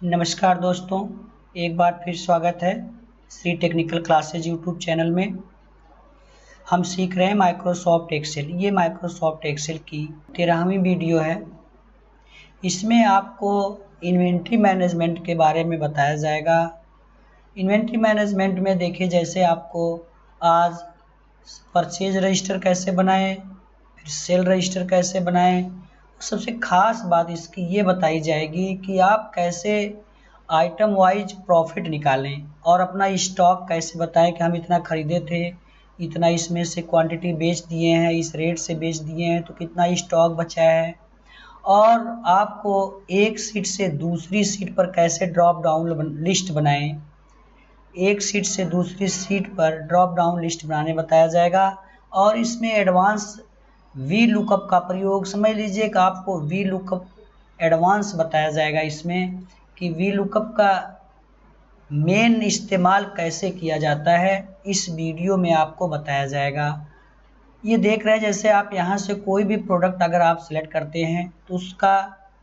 नमस्कार दोस्तों, एक बार फिर स्वागत है Shri technical classes YouTube channel में। हम सीख रहे हैं माइक्रोसॉफ्ट एक्सेल। ये माइक्रोसॉफ्ट एक्सेल की 13वीं वीडियो है। इसमें आपको इन्वेंट्री मैनेजमेंट के बारे में बताया जाएगा। इन्वेंट्री मैनेजमेंट में देखिए, जैसे आपको आज परचेज रजिस्टर कैसे बनाएं, फिर सेल रजिस्टर कैसे बनाएं। सबसे खास बात इसकी ये बताई जाएगी कि आप कैसे आइटम वाइज प्रॉफिट निकालें और अपना स्टॉक कैसे बताएं कि हम इतना ख़रीदे थे, इतना इसमें से क्वांटिटी बेच दिए हैं, इस रेट से बेच दिए हैं, तो कितना स्टॉक बचा है। और आपको एक सीट से दूसरी सीट पर कैसे ड्रॉप डाउन लिस्ट बनाएं, एक सीट से दूसरी सीट पर ड्रॉप डाउन लिस्ट बनाने बताया जाएगा। और इसमें एडवांस वी लुकअप का प्रयोग, समझ लीजिए कि आपको वी लुकअप एडवांस बताया जाएगा इसमें कि वी लुकअप का मेन इस्तेमाल कैसे किया जाता है, इस वीडियो में आपको बताया जाएगा। ये देख रहे हैं, जैसे आप यहाँ से कोई भी प्रोडक्ट अगर आप सिलेक्ट करते हैं तो उसका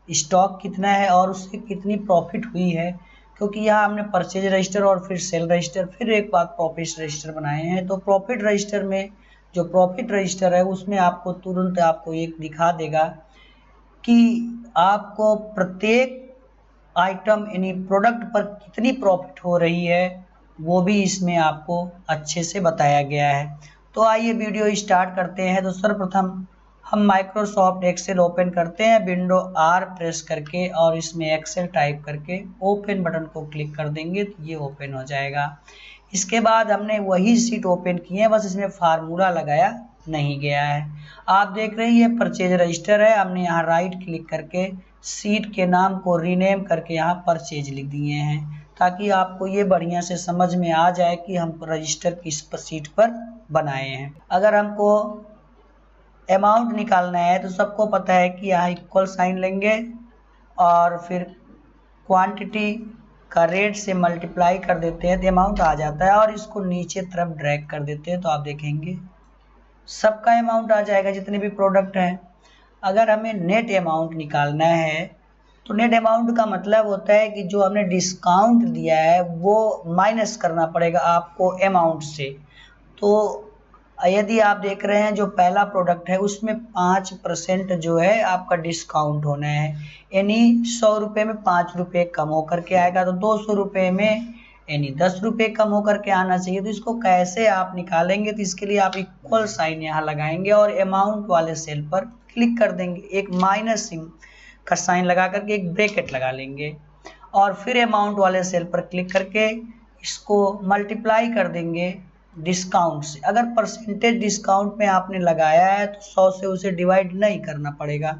स्टॉक कितना है और उससे कितनी प्रॉफिट हुई है, क्योंकि यहाँ हमने परचेज रजिस्टर और फिर सेल रजिस्टर, फिर एक बार प्रॉफिट रजिस्टर बनाए हैं। तो प्रॉफिट रजिस्टर में जो प्रॉफिट रजिस्टर है उसमें आपको तुरंत आपको एक दिखा देगा कि आपको प्रत्येक आइटम यानी प्रोडक्ट पर कितनी प्रॉफिट हो रही है, वो भी इसमें आपको अच्छे से बताया गया है। तो आइए वीडियो स्टार्ट करते हैं। तो सर्वप्रथम हम माइक्रोसॉफ्ट एक्सेल ओपन करते हैं, विंडो आर प्रेस करके और इसमें एक्सेल टाइप करके ओपन बटन को क्लिक कर देंगे तो ये ओपन हो जाएगा। इसके बाद हमने वही सीट ओपन की है, बस इसमें फार्मूला लगाया नहीं गया है। आप देख रहे हैं ये परचेज रजिस्टर है। हमने यहाँ राइट क्लिक करके सीट के नाम को रीनेम करके यहाँ परचेज लिख दिए हैं, ताकि आपको ये बढ़िया से समझ में आ जाए कि हम रजिस्टर किस सीट पर बनाए हैं। अगर हमको अमाउंट निकालना है तो सबको पता है कि यहाँ इक्वल साइन लेंगे और फिर क्वांटिटी का रेट से मल्टीप्लाई कर देते हैं तो अमाउंट आ जाता है, और इसको नीचे तरफ ड्रैग कर देते हैं तो आप देखेंगे सबका अमाउंट आ जाएगा जितने भी प्रोडक्ट हैं। अगर हमें नेट अमाउंट निकालना है तो नेट अमाउंट का मतलब होता है कि जो हमने डिस्काउंट दिया है वो माइनस करना पड़ेगा आपको अमाउंट से। तो यदि आप देख रहे हैं जो पहला प्रोडक्ट है उसमें 5% जो है आपका डिस्काउंट होना है, यानी 100 रुपये में 5 रुपये कम होकर के आएगा, तो 200 रुपये में यानी 10 रुपये कम होकर के आना चाहिए। तो इसको कैसे आप निकालेंगे, तो इसके लिए आप इक्वल साइन यहाँ लगाएंगे और अमाउंट वाले सेल पर क्लिक कर देंगे, एक माइनस का साइन लगा करके एक ब्रैकेट लगा लेंगे और फिर अमाउंट वाले सेल पर क्लिक करके इसको मल्टीप्लाई कर देंगे डिस्काउंट से। अगर परसेंटेज डिस्काउंट में आपने लगाया है तो 100 से उसे डिवाइड नहीं करना पड़ेगा।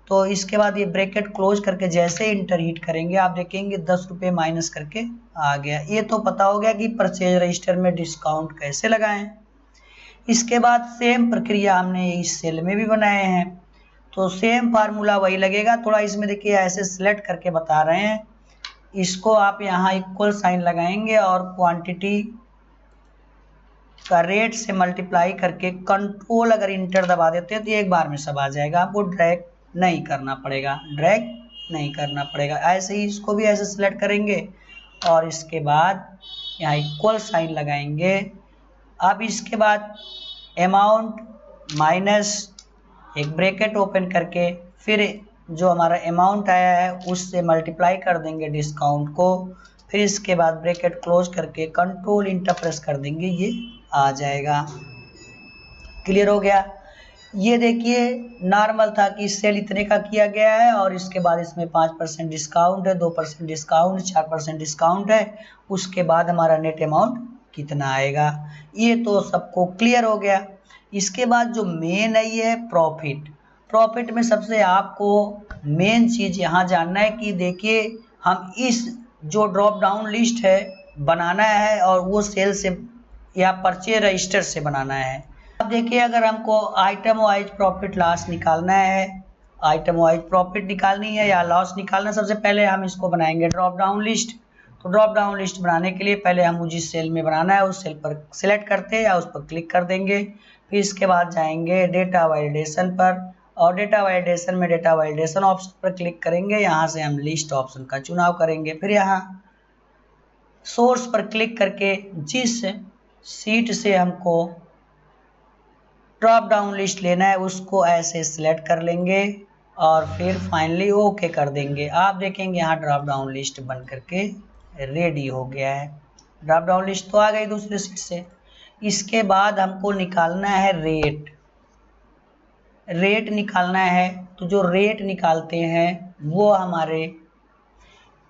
तो इसके बाद ये ब्रैकेट क्लोज करके जैसे इंटर हिट करेंगे आप देखेंगे 10 रुपये माइनस करके आ गया। ये तो पता हो गया कि परचेज रजिस्टर में डिस्काउंट कैसे लगाएं। इसके बाद सेम प्रक्रिया हमने इस सेल में भी बनाए हैं, तो सेम फार्मूला वही लगेगा। थोड़ा इसमें देखिए ऐसे सिलेक्ट करके बता रहे हैं, इसको आप यहाँ इक्वल साइन लगाएंगे और क्वांटिटी का रेट से मल्टीप्लाई करके कंट्रोल अगर इंटर दबा देते हैं तो एक बार में सब आ जाएगा, आपको ड्रैग नहीं करना पड़ेगा। ऐसे ही इसको भी ऐसे सिलेक्ट करेंगे और इसके बाद यहाँ इक्वल साइन लगाएंगे। अब इसके बाद अमाउंट माइनस एक ब्रैकेट ओपन करके फिर जो हमारा अमाउंट आया है उससे मल्टीप्लाई कर देंगे डिस्काउंट को, फिर इसके बाद ब्रैकेट क्लोज करके कंट्रोल इंटर प्रेस कर देंगे, ये आ जाएगा। क्लियर हो गया। ये देखिए नॉर्मल था कि सेल इतने का किया गया है और इसके बाद इसमें 5% डिस्काउंट है, 2% डिस्काउंट, 4% डिस्काउंट है, उसके बाद हमारा नेट अमाउंट कितना आएगा। ये तो सबको क्लियर हो गया। इसके बाद जो मेन है ये है प्रॉफिट में सबसे आपको मेन चीज़ यहाँ जानना है कि देखिए हम इस जो ड्रॉप डाउन लिस्ट है बनाना है और वो सेल से या परचेज रजिस्टर से बनाना है। अब देखिए अगर हमको आइटम वाइज प्रॉफिट लॉस निकालना है, आइटम वाइज प्रॉफिट निकालनी है या लॉस निकालना, सबसे पहले हम इसको बनाएंगे ड्रॉप डाउन लिस्ट। तो ड्रॉप डाउन लिस्ट बनाने के लिए पहले हम जिस सेल में बनाना है उस सेल पर सिलेक्ट करते हैं या उस पर क्लिक कर देंगे, फिर इसके बाद जाएंगे डेटा वैलिडेशन पर और डेटा वैलिडेशन में डेटा वैलिडेशन ऑप्शन पर क्लिक करेंगे। यहाँ से हम लिस्ट ऑप्शन का चुनाव करेंगे। फिर यहाँ सोर्स पर क्लिक करके जिस सीट से हमको ड्रॉप डाउन लिस्ट लेना है उसको ऐसे सिलेक्ट कर लेंगे और फिर फाइनली ओके कर देंगे। आप देखेंगे यहाँ ड्रॉप डाउन लिस्ट बन करके रेडी हो गया है। ड्रॉप डाउन लिस्ट तो आ गई दूसरे सीट से। इसके बाद हमको निकालना है रेट। रेट निकालना है तो जो रेट निकालते हैं वो हमारे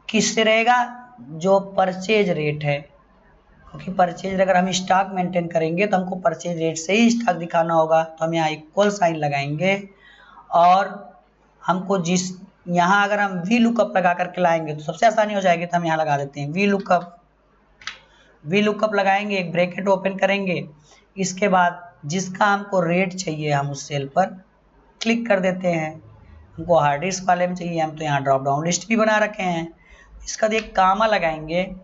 किससे रहेगा, जो परचेज रेट है, क्योंकि परचेज अगर हम स्टॉक मेंटेन करेंगे तो हमको परचेज रेट से ही स्टॉक दिखाना होगा। तो हम यहाँ इक्वल साइन लगाएंगे और हमको जिस यहाँ अगर हम वी लुकअप लगा करके लाएंगे तो सबसे आसानी हो जाएगी। तो हम यहाँ लगा देते हैं वी लुकअप लगाएंगे, एक ब्रैकेट ओपन करेंगे। इसके बाद जिसका हमको रेट चाहिए हम उस सेल पर क्लिक कर देते हैं। हमको हार्ड डिस्क वाले में चाहिए, हम तो यहाँ ड्रॉप डाउन लिस्ट भी बना रखे हैं। इसका एक कामा लगाएंगे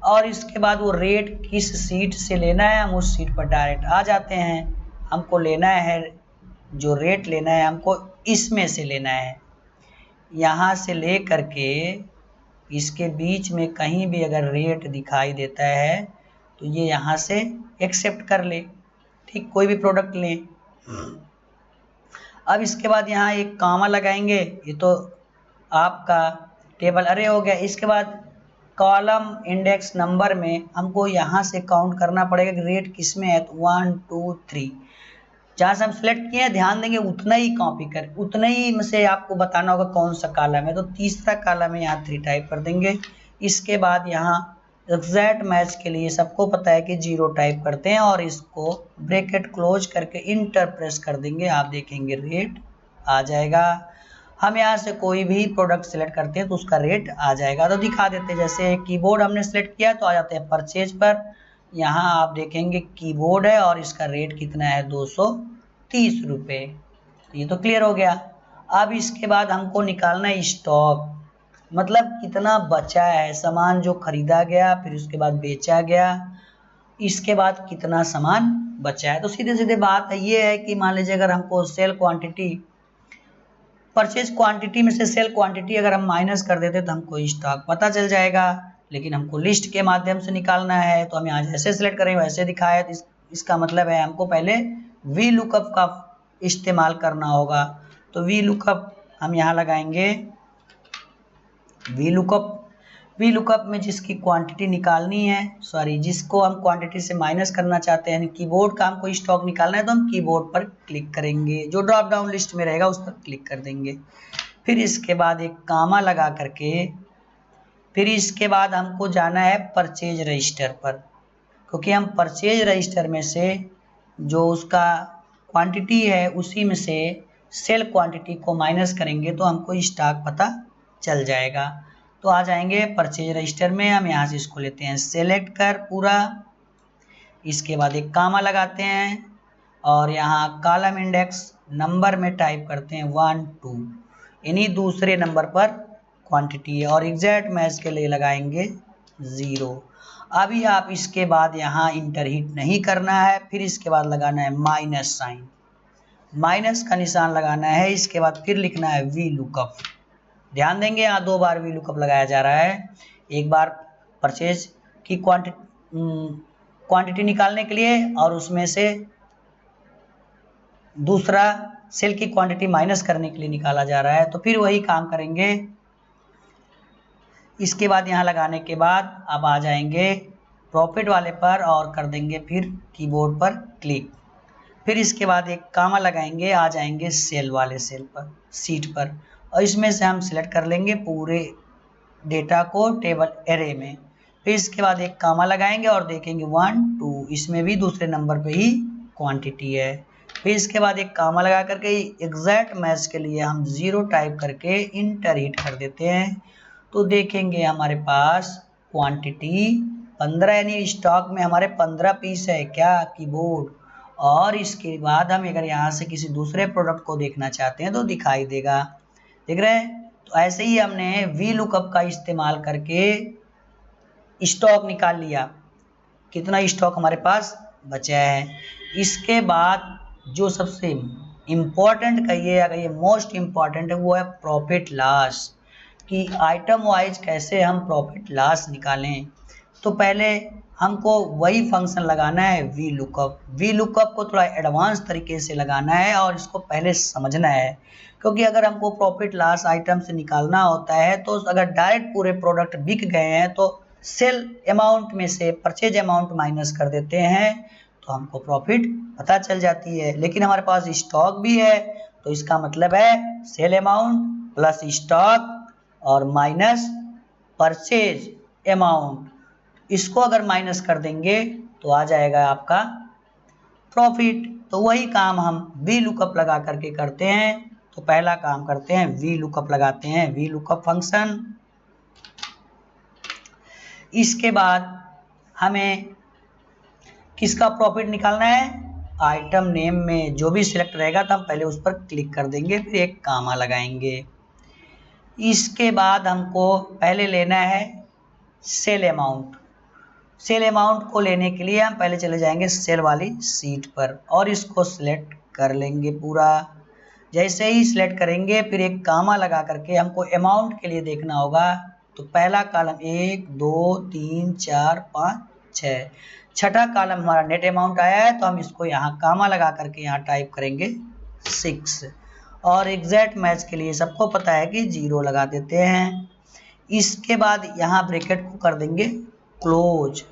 और इसके बाद वो रेट किस सीट से लेना है हम उस सीट पर डायरेक्ट आ जाते हैं। हमको लेना है जो रेट लेना है हमको इसमें से लेना है। यहाँ से ले करके इसके बीच में कहीं भी अगर रेट दिखाई देता है तो ये यहाँ से एक्सेप्ट कर ले। ठीक, कोई भी प्रोडक्ट लें। अब इसके बाद यहाँ एक कामा लगाएंगे। ये तो आपका टेबल अरे हो गया। इसके बाद कॉलम इंडेक्स नंबर में हमको यहाँ से काउंट करना पड़ेगा कि रेट किस में है। तो 1 2 3 जहाँ से हम सिलेक्ट किए हैं ध्यान देंगे उतना ही कॉपी कर, उतना ही में से आपको बताना होगा कौन सा कॉलम है। तो तीसरा कॉलम है, यहाँ 3 टाइप कर देंगे। इसके बाद यहाँ एग्जैक्ट मैच के लिए सबको पता है कि 0 टाइप करते हैं और इसको ब्रैकेट क्लोज करके इंटर प्रेस कर देंगे। आप देखेंगे रेट आ जाएगा। हम यहाँ से कोई भी प्रोडक्ट सेलेक्ट करते हैं तो उसका रेट आ जाएगा। तो दिखा देते हैं, जैसे कीबोर्ड हमने सेलेक्ट किया तो आ जाते हैं परचेज पर। यहाँ आप देखेंगे कीबोर्ड है और इसका रेट कितना है 230 रुपये। ये तो क्लियर हो गया। अब इसके बाद हमको निकालना है स्टॉक, मतलब कितना बचा है सामान जो खरीदा गया फिर उसके बाद बेचा गया, इसके बाद कितना सामान बचा है। तो सीधे सीधे बात ये है कि मान लीजिए अगर हमको सेल क्वांटिटी परचेज क्वांटिटी में से सेल क्वांटिटी अगर हम माइनस कर देते तो हमको स्टॉक पता चल जाएगा। लेकिन हमको लिस्ट के माध्यम से निकालना है तो हम यहाँ जैसे सिलेक्ट करेंगे वैसे दिखाया। तो इसका मतलब है हमको पहले वी लुकअप का इस्तेमाल करना होगा। तो वी लुकअप हम यहाँ लगाएंगे। वी लुकअप में जिसकी क्वांटिटी निकालनी है, सॉरी जिसको हम क्वांटिटी से माइनस करना चाहते हैं, कीबोर्ड का हमको स्टॉक निकालना है तो हम कीबोर्ड पर क्लिक करेंगे, जो ड्रॉप डाउन लिस्ट में रहेगा उस पर क्लिक कर देंगे। फिर इसके बाद एक कामा लगा करके फिर इसके बाद हमको जाना है परचेज रजिस्टर पर, क्योंकि हम परचेज रजिस्टर में से जो उसका क्वांटिटी है उसी में से सेल क्वांटिटी को माइनस करेंगे तो हमको स्टॉक पता चल जाएगा। तो आ जाएंगे परचेज रजिस्टर में। हम यहाँ से इसको लेते हैं सेलेक्ट कर पूरा। इसके बाद एक कामा लगाते हैं और यहाँ कॉलम इंडेक्स नंबर में टाइप करते हैं 1 2, इन्हीं दूसरे नंबर पर क्वांटिटी है और एग्जैक्ट मैच के लिए लगाएंगे 0। अभी आप इसके बाद यहाँ इंटर हिट नहीं करना है। फिर इसके बाद लगाना है माइनस साइन, माइनस का निशान लगाना है। इसके बाद फिर लिखना है वी लुकअप। ध्यान देंगे यहाँ 2 बार वी लुकअप लगाया जा रहा है। एक बार परचेज की क्वांटिटी निकालने के लिए और उसमें से दूसरा सेल की क्वांटिटी माइनस करने के लिए निकाला जा रहा है। तो फिर वही काम करेंगे। इसके बाद यहाँ लगाने के बाद अब आ जाएंगे प्रॉफिट वाले पर और कर देंगे फिर कीबोर्ड पर क्लिक। फिर इसके बाद एक कामा लगाएंगे, आ जाएंगे सेल वाले सेल पर सीट पर और इसमें से हम सिलेक्ट कर लेंगे पूरे डेटा को टेबल एरे में। फिर इसके बाद एक कामा लगाएंगे और देखेंगे 1 2, इसमें भी दूसरे नंबर पे ही क्वांटिटी है। फिर इसके बाद एक कामा लगा करके एग्जैक्ट मैच के लिए हम 0 टाइप करके इंटर हिट कर देते हैं। तो देखेंगे हमारे पास क्वांटिटी 15 यानी स्टॉक में हमारे 15 पीस है क्या कीबोर्ड। और इसके बाद हम अगर यहाँ से किसी दूसरे प्रोडक्ट को देखना चाहते हैं तो दिखाई देगा, देख रहे हैं। तो ऐसे ही हमने वी लुकअप का इस्तेमाल करके स्टॉक निकाल लिया, कितना स्टॉक हमारे पास बचा है। इसके बाद जो सबसे इम्पॉर्टेंट कहिए या कहिए मोस्ट इम्पॉर्टेंट है वो है प्रॉफिट लॉस, कि आइटम वाइज कैसे हम प्रॉफिट लॉस निकालें। तो पहले हमको वही फंक्शन लगाना है वी लुकअप। वी लुकअप को थोड़ा एडवांस तरीके से लगाना है और इसको पहले समझना है, क्योंकि अगर हमको प्रॉफिट लॉस आइटम से निकालना होता है तो अगर डायरेक्ट पूरे प्रोडक्ट बिक गए हैं तो सेल अमाउंट में से परचेज अमाउंट माइनस कर देते हैं तो हमको प्रॉफिट पता चल जाती है। लेकिन हमारे पास स्टॉक भी है तो इसका मतलब है सेल अमाउंट प्लस स्टॉक और माइनस परचेज अमाउंट, इसको अगर माइनस कर देंगे तो आ जाएगा आपका प्रॉफिट। तो वही काम हम वी लुकअप लगा करके करते हैं। तो पहला काम करते हैं वी लुकअप लगाते हैं, वी लुकअप फंक्शन। इसके बाद हमें किसका प्रॉफिट निकालना है, आइटम नेम में जो भी सिलेक्ट रहेगा तो हम पहले उस पर क्लिक कर देंगे, फिर एक कामा लगाएंगे। इसके बाद हमको पहले लेना है सेल अमाउंट। सेल अमाउंट को लेने के लिए हम पहले चले जाएंगे सेल वाली सीट पर और इसको सिलेक्ट कर लेंगे पूरा। जैसे ही सिलेक्ट करेंगे फिर एक कामा लगा करके हमको अमाउंट के लिए देखना होगा। तो पहला कॉलम 1 2 3 4 5 6, छठा कॉलम हमारा नेट अमाउंट आया है तो हम इसको यहाँ कामा लगा करके यहाँ टाइप करेंगे 6 और एग्जैक्ट मैच के लिए सबको पता है कि 0 लगा देते हैं। इसके बाद यहाँ ब्रैकेट को कर देंगे क्लोज।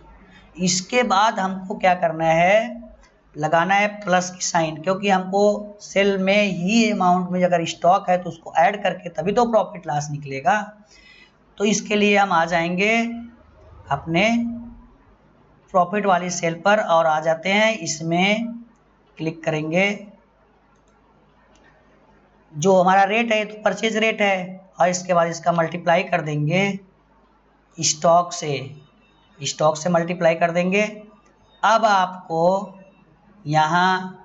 इसके बाद हमको क्या करना है, लगाना है प्लस की साइन, क्योंकि हमको सेल में ही अमाउंट में अगर स्टॉक है तो उसको ऐड करके तभी तो प्रॉफिट लॉस निकलेगा। तो इसके लिए हम आ जाएंगे अपने प्रॉफिट वाली सेल पर और आ जाते हैं इसमें क्लिक करेंगे। जो हमारा रेट है तो परचेज रेट है और इसके बाद इसका मल्टीप्लाई कर देंगे स्टॉक से, स्टॉक से मल्टीप्लाई कर देंगे। अब आपको यहाँ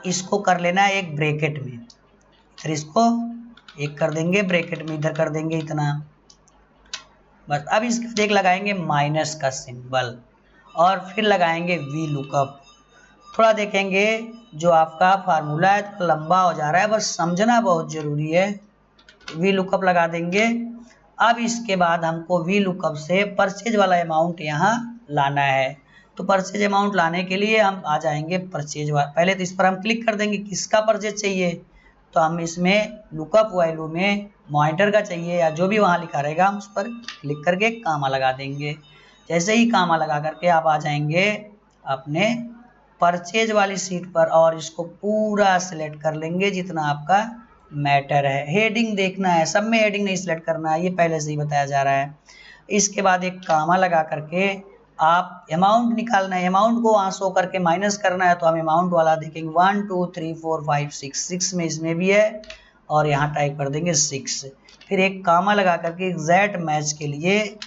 इसको कर लेना है एक ब्रैकेट में, फिर इसको एक कर देंगे ब्रैकेट में, इधर कर देंगे इतना बस। अब इसका देख लगाएंगे माइनस का सिंबल और फिर लगाएंगे वी लुकअप। थोड़ा देखेंगे जो आपका फार्मूला है तो लंबा हो जा रहा है, बस समझना बहुत ज़रूरी है। वी लुकअप लगा देंगे। अब इसके बाद हमको वी लुकअप से परचेज वाला अमाउंट यहाँ लाना है। तो परचेज अमाउंट लाने के लिए हम आ जाएंगे परचेज वाला, पहले तो इस पर हम क्लिक कर देंगे किसका परचेज चाहिए। तो हम इसमें लुकअप वैल्यू में मॉनिटर का चाहिए या जो भी वहाँ लिखा रहेगा हम उस पर क्लिक करके कामा लगा देंगे। जैसे ही कामा लगा करके आप आ जाएंगे अपने परचेज वाली सीट पर और इसको पूरा सिलेक्ट कर लेंगे जितना आपका मैटर है। हेडिंग देखना है, सब में हेडिंग नहीं सिलेक्ट करना है, ये पहले से ही बताया जा रहा है। इसके बाद एक कामा लगा करके आप अमाउंट निकालना है, अमाउंट को वहाँ शो करके माइनस करना है। तो हम अमाउंट वाला देखेंगे 1 2 3 4 5 6 में इसमें भी है और यहाँ टाइप कर देंगे 6, फिर एक कामा लगा करके एग्जैक्ट मैच के लिए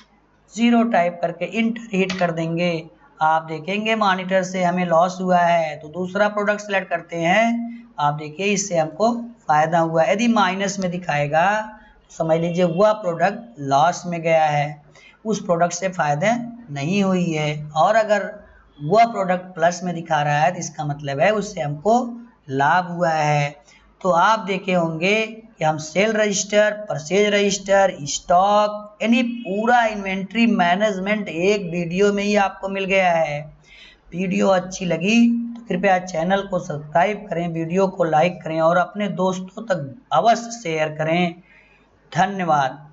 0 टाइप करके इंटर हिट कर देंगे। आप देखेंगे मॉनिटर से हमें लॉस हुआ है तो दूसरा प्रोडक्ट सेलेक्ट करते हैं। आप देखिए इससे हमको फ़ायदा हुआ। यदि माइनस में दिखाएगा तो समझ लीजिए वह प्रोडक्ट लॉस में गया है, उस प्रोडक्ट से फ़ायदा नहीं हुई है। और अगर वह प्रोडक्ट प्लस में दिखा रहा है तो इसका मतलब है उससे हमको लाभ हुआ है। तो आप देखे होंगे कि हम cell register, purchase register, stock यानी पूरा इन्वेंट्री मैनेजमेंट एक वीडियो में ही आपको मिल गया है। वीडियो अच्छी लगी तो कृपया चैनल को सब्सक्राइब करें, वीडियो को लाइक करें और अपने दोस्तों तक अवश्य शेयर करें। धन्यवाद।